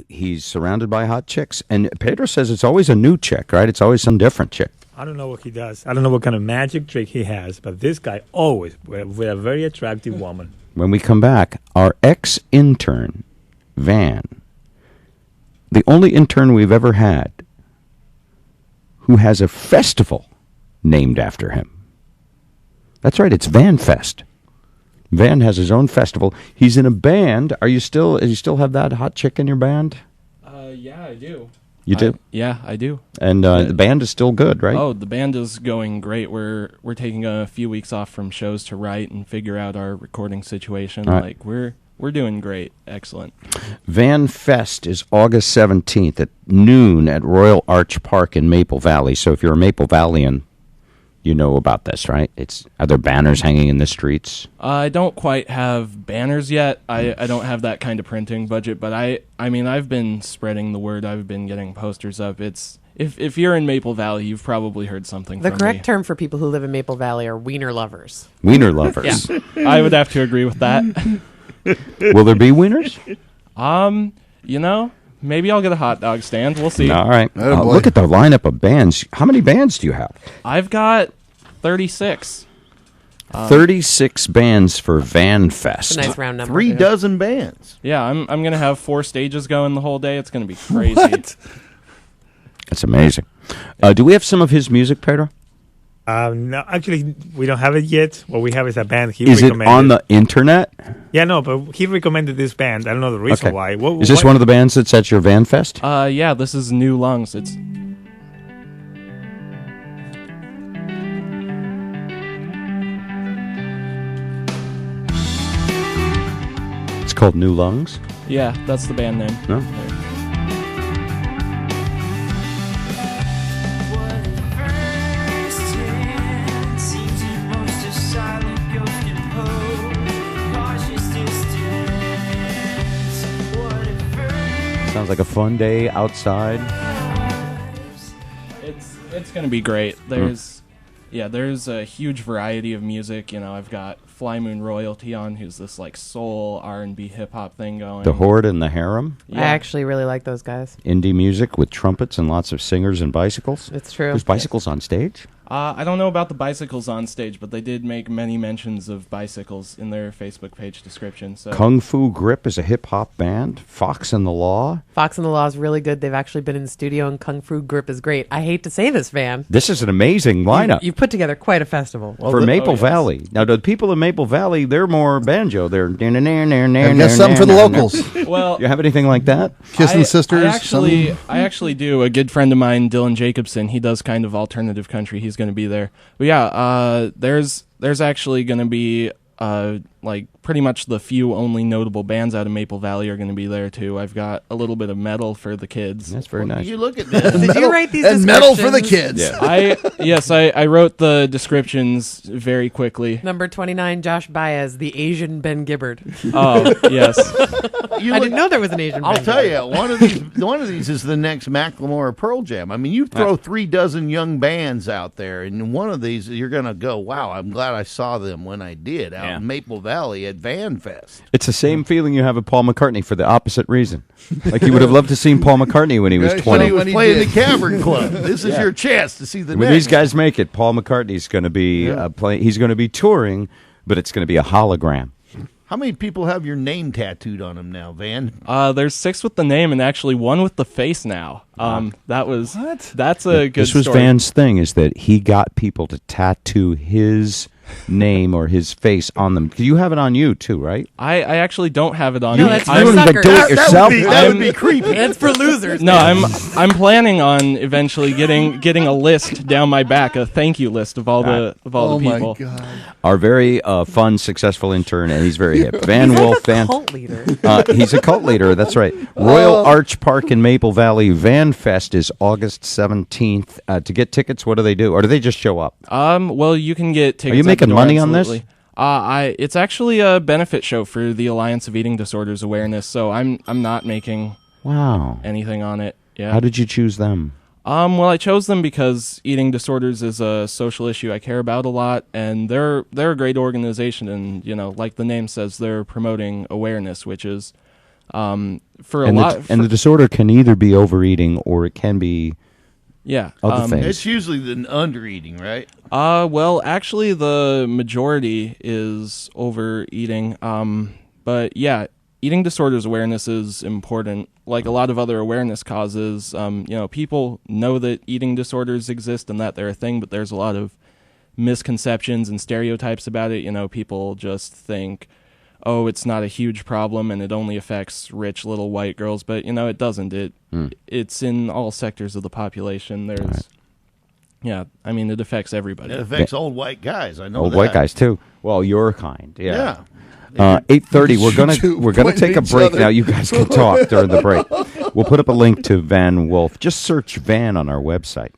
He's surrounded by hot chicks. And Pedro says it's always a new chick, right? It's always some different chick. I don't know what he does. I don't know what kind of magic trick he has, but this guy always with a very attractive woman. When we come back, our ex-intern, Van, the only intern we've ever had who has a festival named after him. That's right, it's VanFest. Van has his own festival. He's in a band. Do you still have that hot chick in your band? Yeah, I do. You do? Yeah, I do. And the band is still good, right? Oh, the band is going great. We're taking a few weeks off from shows to write and figure out our recording situation. Right. Like we're doing great. Excellent. VanFest is August 17th at noon at Royal Arch Park in Maple Valley. So if you're a Maple Valleyan, you know about this, right? Are there banners hanging in the streets? I don't quite have banners yet. I don't have that kind of printing budget, but I mean, I've been spreading the word. I've been getting posters up. It's if you're in Maple Valley, you've probably heard something from me. The correct term for people who live in Maple Valley are wiener lovers. Wiener lovers. Yeah, I would have to agree with that. Will there be wieners? Maybe I'll get a hot dog stand. We'll see. All right. Look at the lineup of bands. How many bands do you have? I've got 36. 36 bands for VanFest. It's a nice round number. 3 dozen bands. Yeah, I'm going to have 4 stages going the whole day. It's going to be crazy. What? That's amazing. Do we have some of his music, Pedro? No, actually, we don't have it yet. What we have is a band he Is it recommended. on the internet? Yeah, no, but he recommended this band. I don't know the reason Okay. why. Is this one of the bands that's at your VanFest? Yeah, this is New Lungs. It's called New Lungs? Yeah, that's the band name. No? Sounds like a fun day outside. It's going to be great. There's a huge variety of music. I've got Fly Moon Royalty on, who's this like soul R&B hip hop thing going. The Horde and the Harem. Yeah. I actually really like those guys. Indie music with trumpets and lots of singers and bicycles. It's true. There's bicycles on stage? I don't know about the bicycles on stage, but they did make many mentions of bicycles in their Facebook page description. So Kung Fu Grip is a hip-hop band. Fox and the Law. Fox and the Law is really good. They've actually been in the studio, and Kung Fu Grip is great. I hate to say this, Van. This is an amazing lineup. You put together quite a festival. for Maple Valley. Now, the people in Maple Valley, they're more banjo. They're I've got something for the locals. well, You have anything like that? Kissing Sisters. I actually do. A good friend of mine, Dylan Jacobson, he does kind of alternative country. He's going to be there. But yeah, there's actually going to be like pretty much the few only notable bands out of Maple Valley are going to be there too. I've got a little bit of metal for the kids. That's very nice. You look at this. Did you write these and metal for the descriptions? kids. I wrote the descriptions very quickly. Number 29, Josh Baez, the Asian Ben Gibbard. Oh yes. I didn't know there was an Asian I'll Ben tell Gibbard. you, one of these is the next Macklemore or Pearl Jam. I mean, you throw 3 dozen young bands out there, and one of these you're going to go, wow, I'm glad I saw them when I did out in Maple Valley at VanFest. It's the same feeling you have with Paul McCartney for the opposite reason. Like you would have loved to see Paul McCartney when he was 20. When he was playing the Cavern Club. This is your chance to see the When next. these guys make it, Paul McCartney's going to be he's going to be touring, but it's going to be a hologram. How many people have your name tattooed on them now, Van? There's 6 with the name and actually 1 with the face now. That's a good This was story. Van's thing, is that he got people to tattoo his name or his face on them. You have it on you too, right? I actually don't have it on No, me. that's You don't even suckers. do it yourself. That would be creepy. That's for losers. No, I'm planning on eventually getting a list down my back, a thank you list of all the people. My God. Our very fun, successful intern, and he's very hip. Van Wolfe, Cult leader. he's a cult leader. That's right. Royal Arch Park in Maple Valley. VanFest is August 17th. To get tickets, what do they do, or do they just show up? Well, you can get tickets. Are you at the making door, money on this? absolutely. It's actually a benefit show for the Alliance of Eating Disorders Awareness, so I'm not making Wow. anything on it. Yeah. How did you choose them? Well, I chose them because eating disorders is a social issue I care about a lot, and they're a great organization, and like the name says, they're promoting awareness, which is For a And lot, the disorder can either be overeating or it can be other things. It's usually the undereating, right? well, actually, the majority is overeating. But yeah, eating disorders awareness is important. Like a lot of other awareness causes, people know that eating disorders exist and that they're a thing, but there's a lot of misconceptions and stereotypes about it. People just think, oh, it's not a huge problem and it only affects rich little white girls, but it doesn't. It's in all sectors of the population. There's it affects everybody. It affects old white guys. I know Old that. white guys too. Well, your kind. Yeah. 8:30. We're gonna take a pointing at break each now. other. You guys can talk during the break. We'll put up a link to Van Wolfe. Just search Van on our website.